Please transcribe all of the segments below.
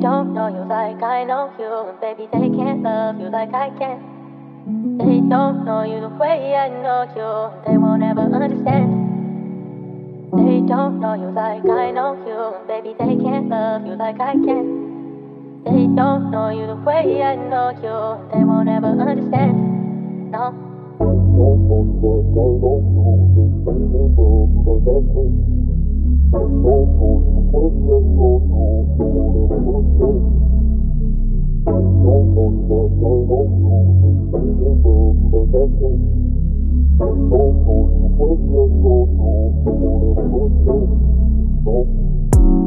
don't know you like I know you, and baby, they can't love you like I can. They don't know you the way I know you, and they won't ever understand. They don't know you like I know you, and baby, they can't love you like I can. They don't know you the way I know you, and they won't ever understand. No.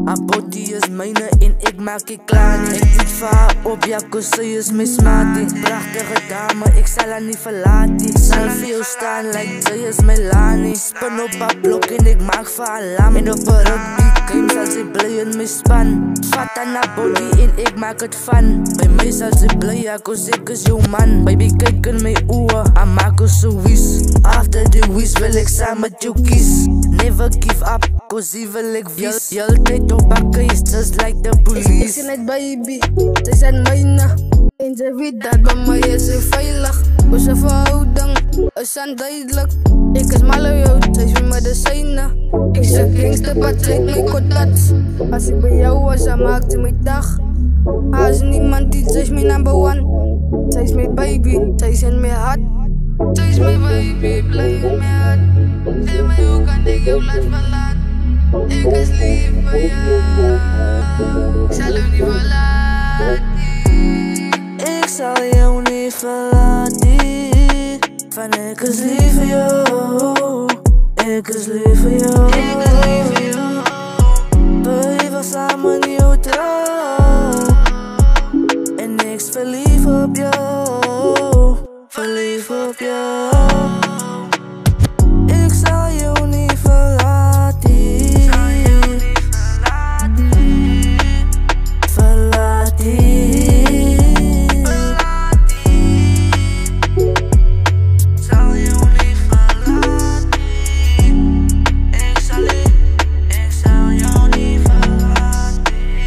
Haar body is myne en ek maak ek klaar nie. Ek eet vir haar op, ja, cause sy is my smartie. Prachtige dame, ek sal haar nie verlaat nie. Sal vir jou staan like sy is my Lani. Spin op haar blok en ek maak vir haar lam. En op haar rugby game sal sy bly in my span. Vat aan haar body en ek maak het van. By my sal sy bly, ja, cause ek is jou man. Baby, kyk in my oor, haar maak ons so wies. After the wies wil ek saam met jou kies. Never give up, cause hy wil ek wies. Jy'll tijd op haar case, just like the police. Ek sien het baby, sy zijn myne. En sy weet dat by my is sy veilig. Onze verhouding is onduidelijk. Ek is mal op jou, sy is my medicijne. Ek is een gangster, but sy het my kotats. As ek by jou was, dan maak sy my dag. As niemand die, sy is my number one. Sy is my baby, sy is in my hart. Sy is my baby, bly in my hart. Sê my, hoe kan ek jou laat verlaat? Ek is lief vir jou, ek sal jou nie verlaat nie. Ek sal jou nie verlaat nie. Van ek is lief vir jou, ek is lief vir jou. Ek is lief vir jou. Baby, wil saam in jou trouw. En ek is verlief op jou, verlief op jou. Ek sal jou nie verlaat nie. Verlaat nie. Sal jou nie verlaat nie. Ek sal jou nie verlaat nie.